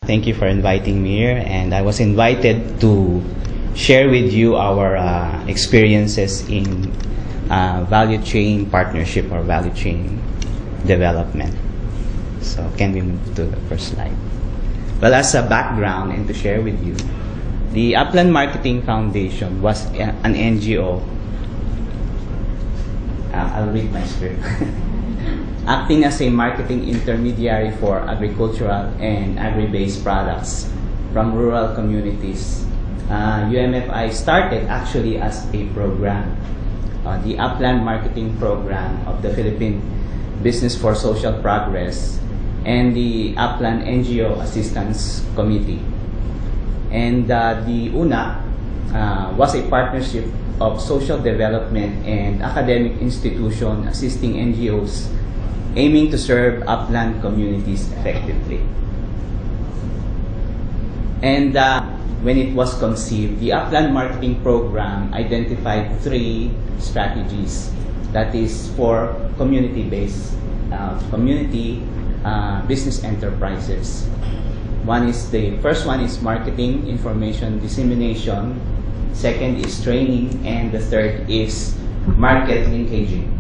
Thank you for inviting me here, and I was invited to share with you our experiences in value chain partnership or value chain development. So can we move to the first slide? Well, as a background and to share with you, the Upland Marketing Foundation was an NGO. I'll read my script. Acting as a marketing intermediary for agricultural and agri-based products from rural communities. UMFI started actually as a program, the Upland Marketing Program of the Philippine Business for Social Progress and the Upland NGO Assistance Committee. And the UNA was a partnership of social development and academic institution assisting NGOs aiming to serve upland communities effectively. And when it was conceived, the Upland Marketing Program identified 3 strategies that is for community-based, business enterprises. The first one is marketing, information dissemination. Second is training, and the third is market linkaging.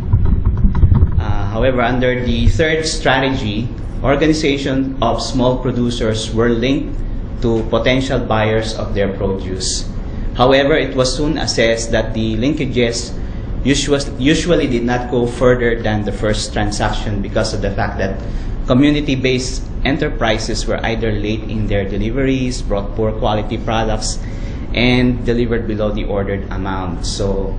However, under the third strategy, organizations of small producers were linked to potential buyers of their produce. However, it was soon assessed that the linkages usually did not go further than the first transaction because of the fact that community-based enterprises were either late in their deliveries, brought poor quality products, and delivered below the ordered amount. So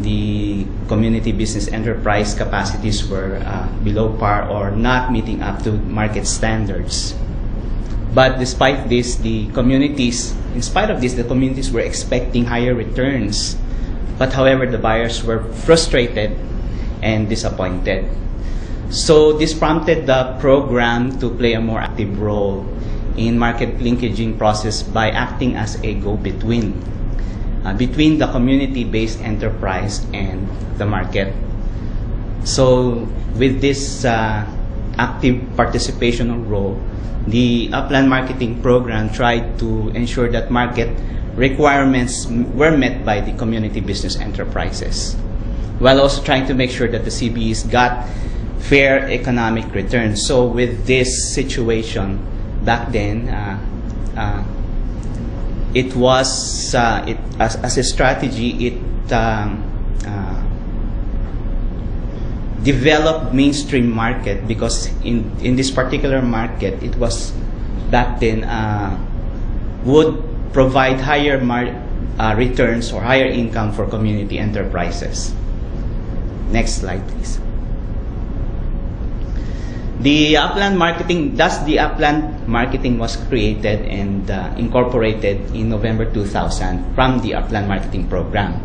the community business enterprise capacities were below par or not meeting up to market standards. But despite this, in spite of this, the communities were expecting higher returns. But however, the buyers were frustrated and disappointed. So this prompted the program to play a more active role in market linkaging process by acting as a go-between between the community-based enterprise and the market. So with this active participational role, the Upland Marketing Program tried to ensure that market requirements were met by the community business enterprises, while also trying to make sure that the CBEs got fair economic returns. So with this situation back then, it was as a strategy, it developed mainstream market, because in this particular market, it was back then would provide higher returns or higher income for community enterprises. Next slide, please. The Upland Marketing was created and incorporated in November 2000 from the Upland Marketing Program.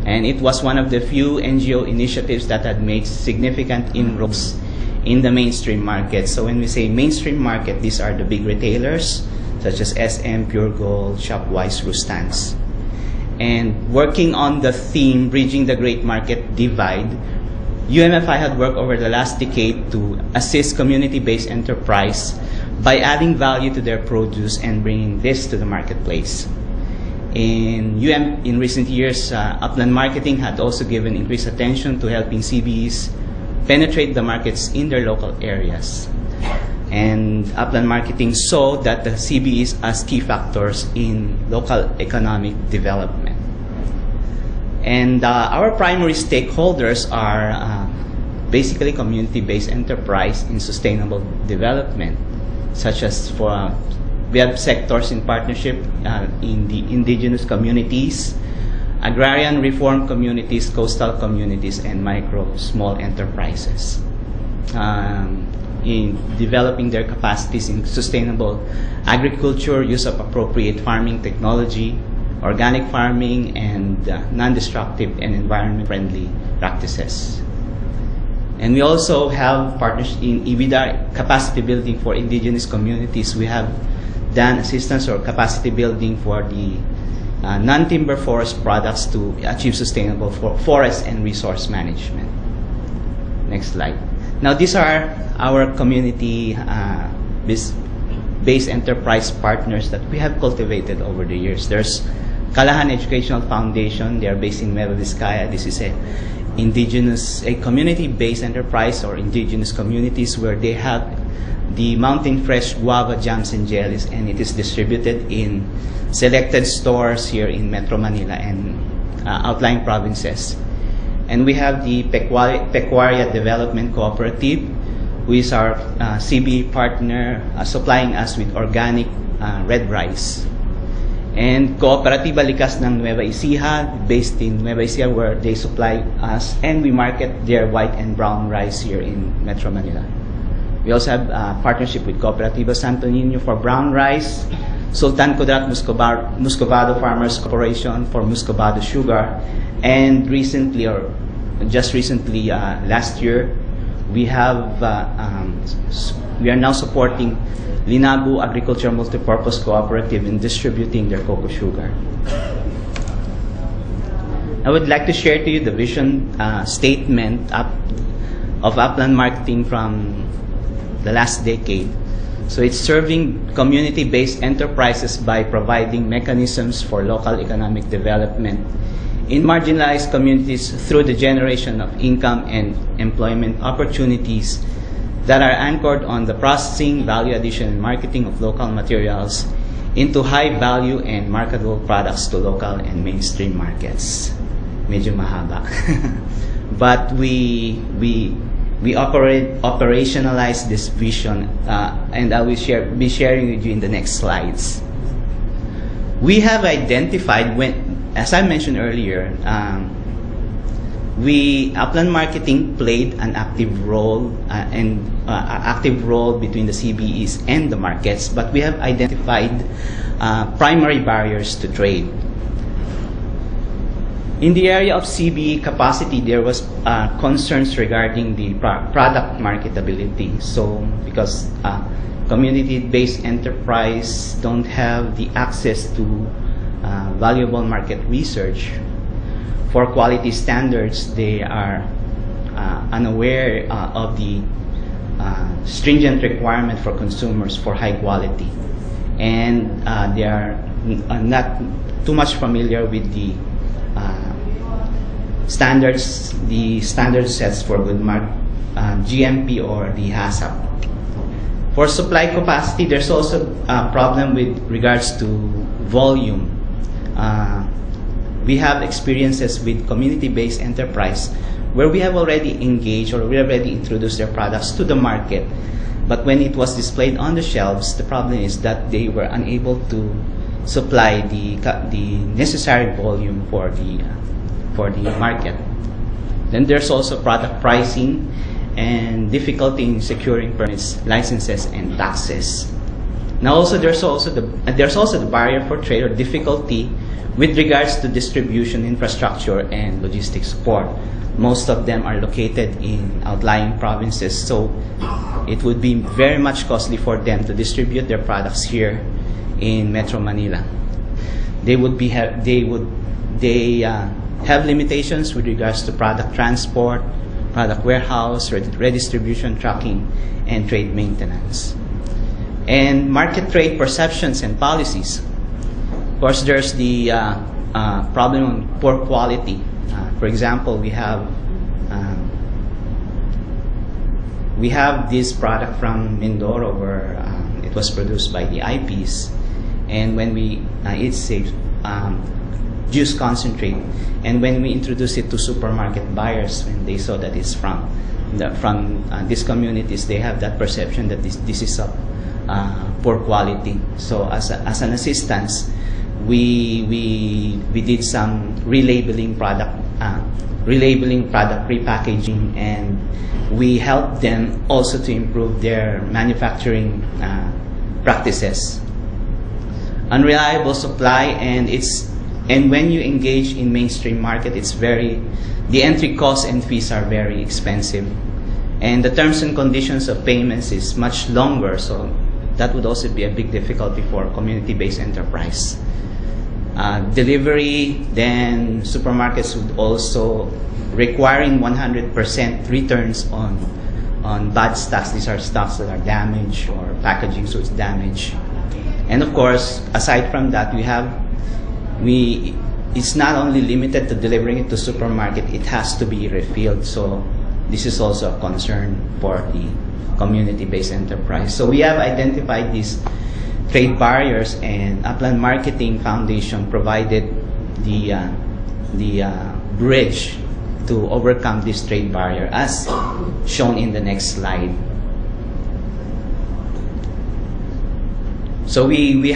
And it was one of the few NGO initiatives that had made significant inroads in the mainstream market. So when we say mainstream market, these are the big retailers such as SM, Pure Gold, Shopwise, Rustans. And working on the theme, Bridging the Great Market Divide, UMFI had worked over the last decade to assist community-based enterprise by adding value to their produce and bringing this to the marketplace. In recent years, Upland Marketing had also given increased attention to helping CBEs penetrate the markets in their local areas. And Upland Marketing saw that the CBEs as key factors in local economic development. And our primary stakeholders are basically community-based enterprise in sustainable development, such as we have sectors in partnership in the indigenous communities, agrarian reform communities, coastal communities, and small enterprises in developing their capacities in sustainable agriculture, use of appropriate farming technology, organic farming, and non-destructive and environment-friendly practices. And we also have partnership in EBITDA, capacity building for indigenous communities. We have done assistance or capacity building for the non-timber forest products to achieve sustainable forest and resource management. Next slide. Now these are our community based enterprise partners that we have cultivated over the years. There's Kalahan Educational Foundation. They are based in Nueva Vizcaya. This is a community-based enterprise or indigenous communities where they have the mountain fresh guava jams and jellies, and it is distributed in selected stores here in Metro Manila and outlying provinces. And we have the Pecuaria Development Cooperative, who is our CBE partner, supplying us with organic red rice. And Cooperativa Likas ng Nueva Ecija, based in Nueva Ecija, where they supply us, and we market their white and brown rice here in Metro Manila. We also have a partnership with Cooperativa Santo Niño for brown rice, Sultan Kudarat Muscovado Farmers Corporation for Muscovado sugar, and recently, or just recently, last year, we are now supporting Linabu Agriculture Multipurpose Cooperative in distributing their cocoa sugar. I would like to share to you the vision statement of Upland Marketing from the last decade. So it's serving community-based enterprises by providing mechanisms for local economic development in marginalized communities through the generation of income and employment opportunities that are anchored on the processing, value addition, and marketing of local materials into high value and marketable products to local and mainstream markets. Medyo mahaba. But we operationalize this vision, and I will be sharing with you in the next slides. We have identified, as I mentioned earlier, Upland Marketing played an active role between the CBEs and the markets, but we have identified primary barriers to trade. In the area of CBE capacity, there was concerns regarding the product marketability. So, because community-based enterprise don't have the access to valuable market research for quality standards, they are unaware of the stringent requirement for consumers for high quality, and they are not too much familiar with the standards, sets for good GMP or the HACCP. For supply capacity, there's also a problem with regards to volume. We have experiences with community-based enterprise where we have already engaged or we already introduced their products to the market, but when it was displayed on the shelves, the problem is that they were unable to supply the necessary volume for the market. Then there's also product pricing and difficulty in securing permits, licenses, and taxes. Now also there's also the barrier for trade or difficulty with regards to distribution infrastructure and logistics support. Most of them are located in outlying provinces, so it would be very much costly for them to distribute their products here in Metro Manila. They have limitations with regards to product transport, product warehouse, redistribution, tracking, and trade maintenance. And market trade perceptions and policies. Of course, there's the problem on poor quality. For example, we have this product from Mindoro where it was produced by the IPs, and when it's a juice concentrate, and when we introduce it to supermarket buyers, when they saw that it's from these communities, they have that perception that this is of poor quality. So as an assistance, we did some relabeling product repackaging, and we helped them also to improve their manufacturing practices. Unreliable supply, and when you engage in mainstream market, the entry costs and fees are very expensive, and the terms and conditions of payments is much longer, so that would also be a big difficulty for community-based enterprise. Delivery, then supermarkets would also requiring 100% returns on on bad stocks. These are stocks that are damaged or packaging, so it's damaged. And of course, aside from that, it's not only limited to delivering it to supermarket, it has to be refilled. So this is also a concern for the community-based enterprise. So we have identified these trade barriers, and Upland Marketing Foundation provided the bridge to overcome this trade barrier, as shown in the next slide. So we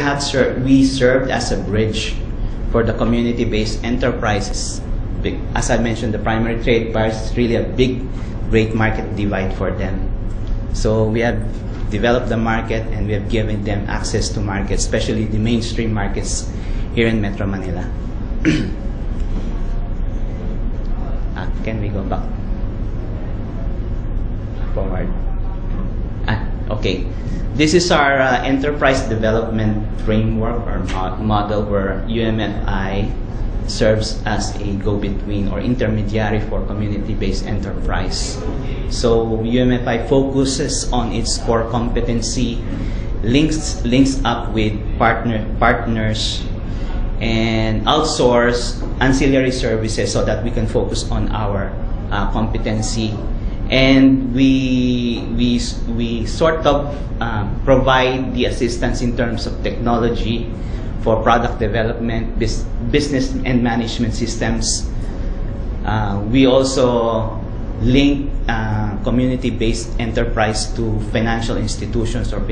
served as a bridge for the community-based enterprises. As I mentioned, the primary trade barriers is really a great market divide for them. So we have developed the market, and we have given them access to markets, especially the mainstream markets here in Metro Manila. Can we go back? Forward. Okay. This is our enterprise development framework or model, where UMFI serves as a go-between or intermediary for community-based enterprise. So UMFI focuses on its core competency, links up with partners, and outsource ancillary services so that we can focus on our competency. And we sort of provide the assistance in terms of technology for product development, business and management systems. We also link community-based enterprise to financial institutions or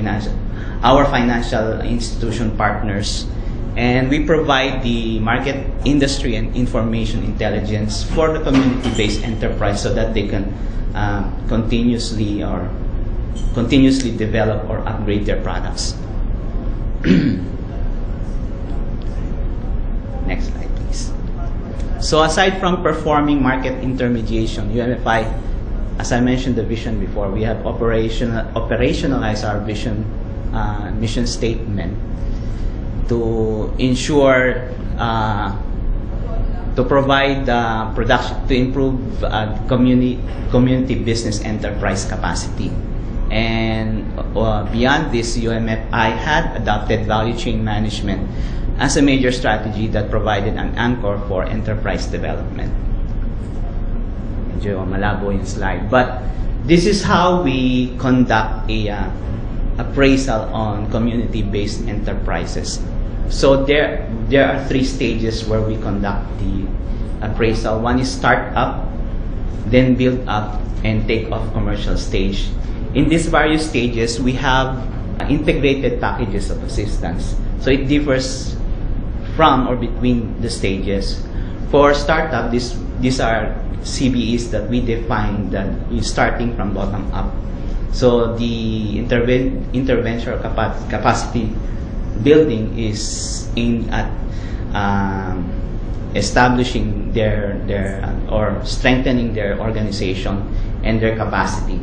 our financial institution partners. And we provide the market, industry, and information intelligence for the community-based enterprise so that they can continuously develop or upgrade their products. Next slide, please. So aside from performing market intermediation, UMFI, as I mentioned the vision before, we have operationalized our vision mission statement to ensure to provide production to improve community business enterprise capacity. And beyond this, UMFI had adopted value chain management as a major strategy that provided an anchor for enterprise development. Medyo malabo yung slide, but this is how we conduct a appraisal on community-based enterprises. So there are 3 stages where we conduct the appraisal. One is start up, then build up, and take off commercial stage. In these various stages, we have integrated packages of assistance. So it differs from or between the stages. For startup, these are CBEs that we define that is starting from bottom up. So the intervention or capacity building is aimed at establishing their or strengthening their organization and their capacity.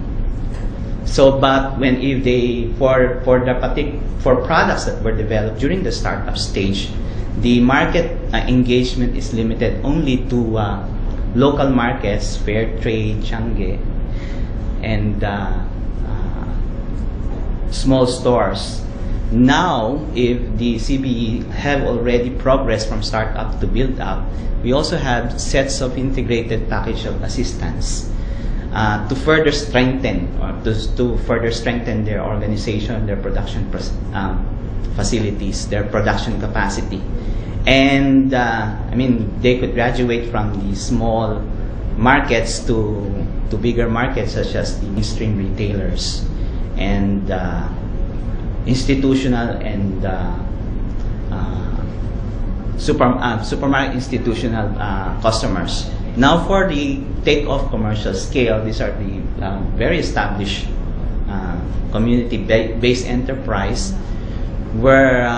So, but for products that were developed during the startup stage, the market engagement is limited only to local markets, fair trade, Changi, and small stores. Now, if the CBE have already progressed from startup to build up, we also have sets of integrated package of assistance to further strengthen their organization, their production facilities, their production capacity. And they could graduate from the small markets to bigger markets, such as the mainstream retailers and institutional and supermarket institutional customers. Now, for the take-off commercial scale, these are the very established community-based enterprise, where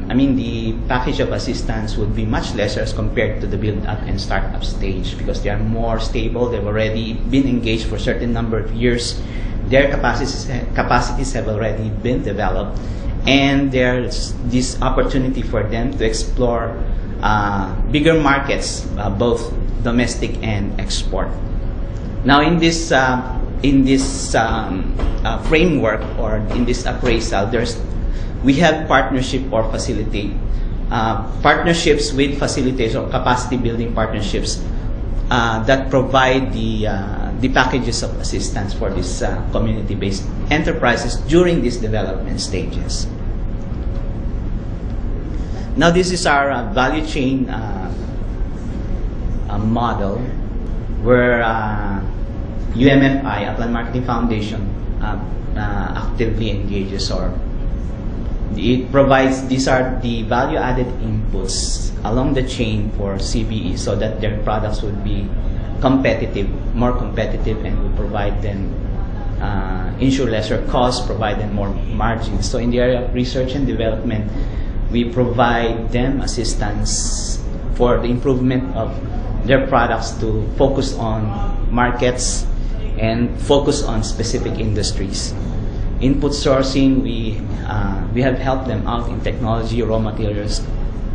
the package of assistance would be much lesser as compared to the build-up and start-up stage, because they are more stable. They've already been engaged for a certain number of years. Their capacities have already been developed, and there's this opportunity for them to explore bigger markets, both domestic and export. Now, in this in this framework or in this appraisal, we have partnership or facilitate partnerships with facilitators or capacity building partnerships that provide the packages of assistance for these community-based enterprises during these development stages. Now, this is our value chain model where UMFI, Upland Marketing Foundation, actively engages, or it provides, these are the value-added inputs along the chain for CBE so that their products would be competitive, more competitive, and will provide them, ensure lesser costs, provide them more margins. So in the area of research and development, we provide them assistance for the improvement of their products to focus on markets and focus on specific industries. Input sourcing, we have helped them out in technology, raw materials,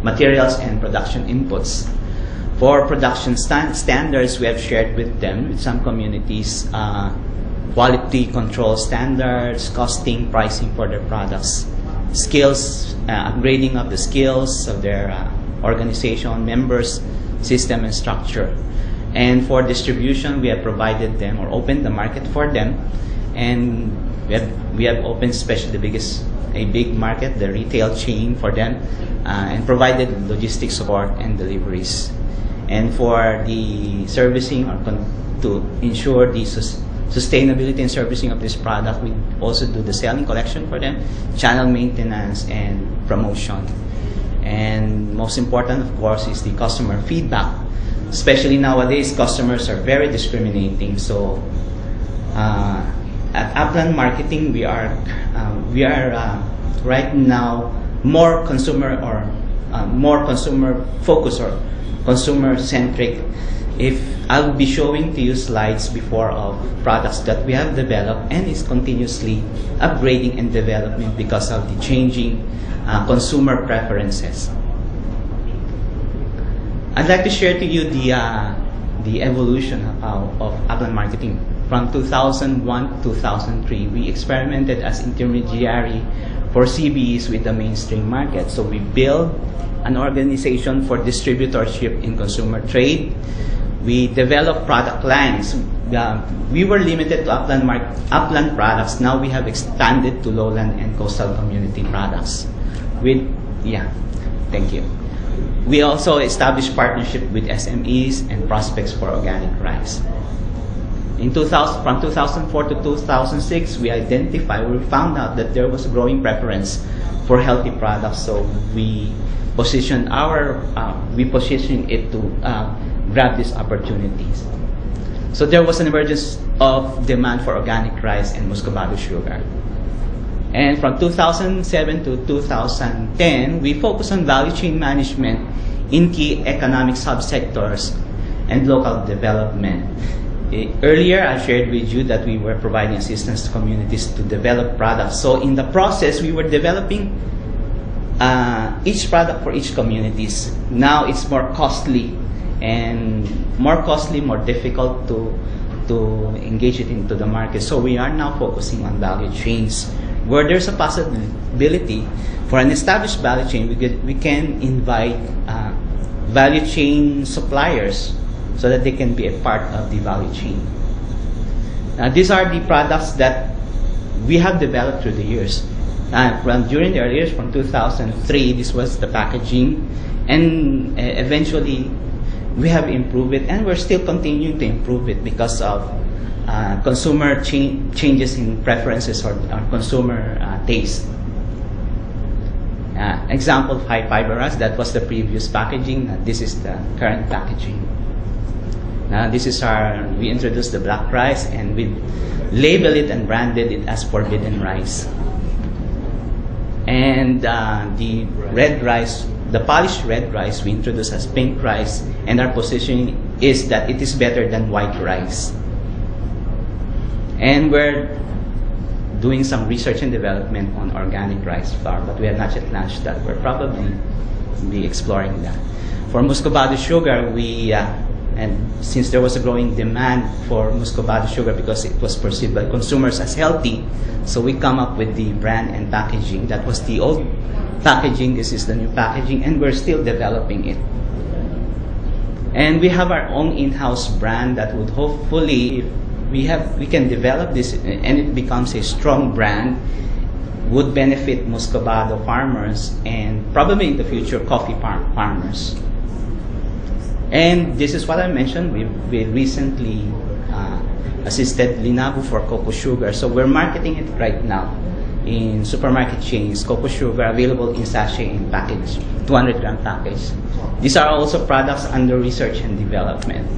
and production inputs. For production standards, we have shared with them, with some communities, quality control standards, costing, pricing for their products, skills, upgrading of the skills of their organization, members, system, and structure. And for distribution, we have provided them or opened the market for them, and we have opened especially a big market, the retail chain for them, and provided logistics support and deliveries. And for the servicing or to ensure the sustainability and servicing of this product, we also do the selling collection for them, channel maintenance, and promotion. And most important, of course, is the customer feedback. Especially nowadays, customers are very discriminating. So at Upland Marketing, we are right now more consumer focused or consumer centric. If I'll be showing to you slides before of products that we have developed and is continuously upgrading and developing because of the changing consumer preferences. I'd like to share to you the evolution of Upland Marketing. From 2001 to 2003, we experimented as intermediary for CBEs with the mainstream market. So we built an organization for distributorship in consumer trade. We developed product lines. We were limited to upland products. Now we have expanded to lowland and coastal community products. Thank you. We also established partnership with SMEs and prospects for organic rice. From 2004 to 2006, we found out that there was a growing preference for healthy products. So we positioned it to grab these opportunities. So there was an emergence of demand for organic rice and muscovado sugar. And from 2007 to 2010, we focused on value chain management in key economic subsectors and local development. Earlier, I shared with you that we were providing assistance to communities to develop products. So in the process, we were developing each product for each communities. Now it's more costly, more difficult to engage it into the market. So we are now focusing on value chains, where there's a possibility for an established value chain. We can invite value chain suppliers so that they can be a part of the value chain. These are the products that we have developed through the years. During the early years, from 2003, this was the packaging, and eventually we have improved it, and we're still continuing to improve it because of consumer changes in preferences or consumer taste. Example of high fiber rice, that was the previous packaging. This is the current packaging. We introduced the black rice, and we labeled it and branded it as forbidden rice. And the red rice, the polished red rice, we introduced as pink rice, and our positioning is that it is better than white rice. And we're doing some research and development on organic rice flour, but we have not yet launched that. We're probably be exploring that. For muscovado sugar, And since there was a growing demand for Muscovado sugar because it was perceived by consumers as healthy, so we come up with the brand and packaging. That was the old packaging, this is the new packaging, and we're still developing it. And we have our own in-house brand that would hopefully, if we can develop this and it becomes a strong brand, would benefit Muscovado farmers and probably in the future coffee farmers. And this is what I mentioned, we recently assisted Linabu for cocoa sugar. So we're marketing it right now in supermarket chains, cocoa sugar available in sachet and package, 200 gram package. These are also products under research and development.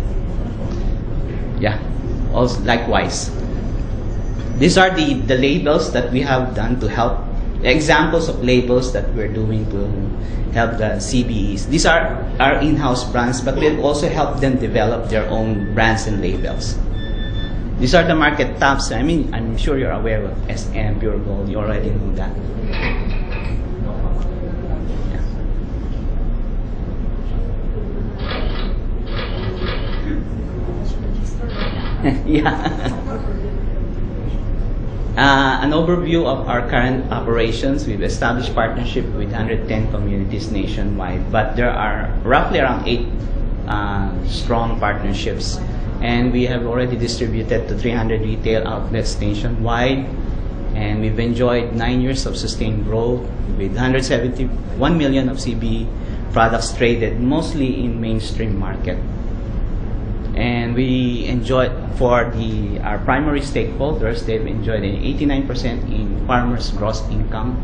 Yeah, also likewise. These are the labels that we have done to help, examples of labels that we're doing to help the CBEs. These are our in-house brands, but we've also helped them develop their own brands and labels. These are the market tops. I mean, I'm sure you're aware of SM, Pure Gold. You already know that. Yeah. An overview of our current operations. We've established partnership with 110 communities nationwide, but there are roughly around 8 strong partnerships. And we have already distributed to 300 retail outlets nationwide. And we've enjoyed 9 years of sustained growth with 171 million of CB products traded, mostly in mainstream market. And we enjoyed, for our primary stakeholders, they've enjoyed an 89% in farmers' gross income.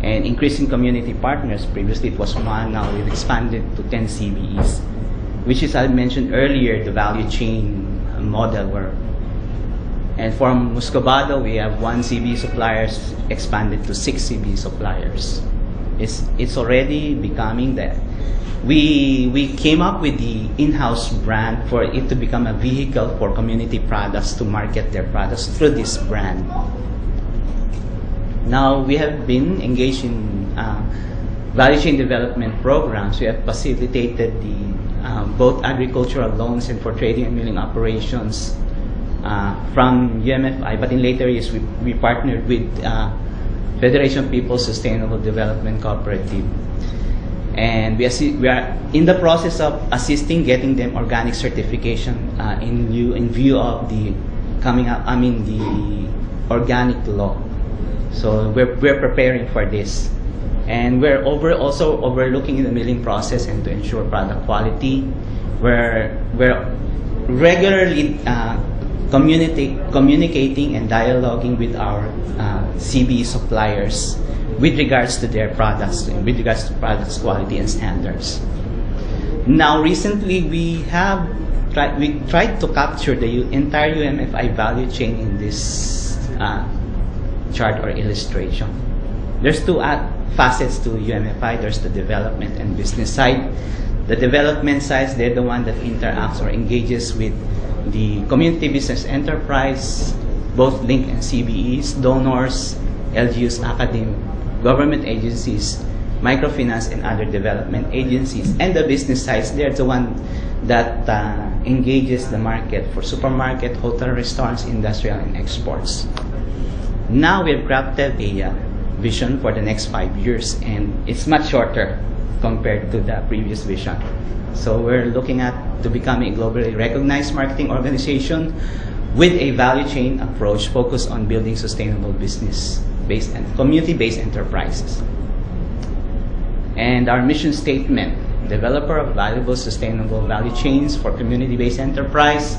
And increasing community partners, previously it was 1, now we've expanded to 10 CBEs. Which is, I mentioned earlier, the value chain model work. And from Muscovado, we have 1 CB suppliers expanded to 6 CB suppliers. It's already becoming that. We came up with the in-house brand for it to become a vehicle for community products to market their products through this brand. Now, we have been engaged in value chain development programs. We have facilitated both agricultural loans and for trading and milling operations from UMFI, but in later years we partnered with Federation of People's Sustainable Development Cooperative, and we are in the process of assisting getting them organic certification in view of the the organic law. So we're preparing for this. And we're also overlooking the milling process and to ensure product quality. We're regularly communicating and dialoguing with our CB suppliers with regards to their products and with regards to products quality and standards. Now, recently we tried to capture the entire UMFI value chain in this chart or illustration. There's 2 facets to UMFI. There's the development and business side. The development side, they're the one that interacts or engages with the community business enterprise, both LINK and CBEs, donors, LGUs, academic, government agencies, microfinance, and other development agencies. And the business side, they're the one that engages the market for supermarket, hotel, restaurants, industrial, and exports. Now we've crafted a vision for the next 5 years, and it's much shorter compared to the previous vision. So we're looking at to becoming a globally recognized marketing organization with a value chain approach focused on building sustainable business-based and community-based enterprises. And our mission statement: developer of valuable sustainable value chains for community-based enterprise,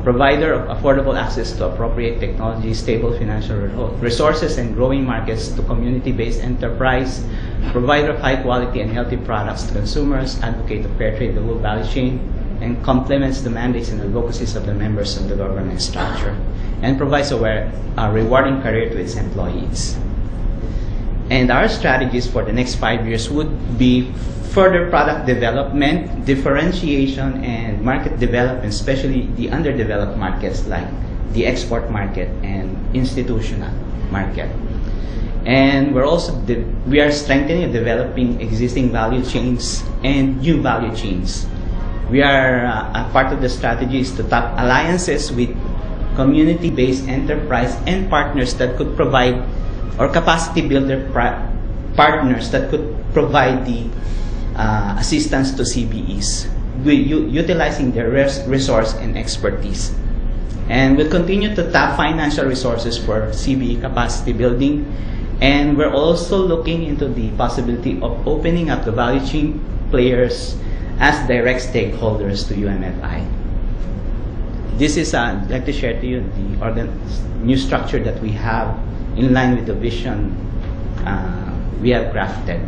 provider of affordable access to appropriate technology, stable financial resources, and growing markets to community-based enterprise, provider of high-quality and healthy products to consumers, advocate of fair trade, the whole value chain, and complements the mandates and advocacies of the members of the governance structure, and provides a rewarding career to its employees. And our strategies for the next 5 years would be further product development, differentiation, and market development, especially the underdeveloped markets like the export market and institutional market. And we are strengthening and developing existing value chains and new value chains. We are, a part of the strategy is to tap alliances with community-based enterprise and partners that could provide, or capacity builder partners that could provide the assistance to CBEs, utilizing their resource and expertise. And we'll continue to tap financial resources for CBE capacity building. And we're also looking into the possibility of opening up the value chain players as direct stakeholders to UMFI. This is, I'd like to share to you the new structure that we have in line with the vision we have crafted.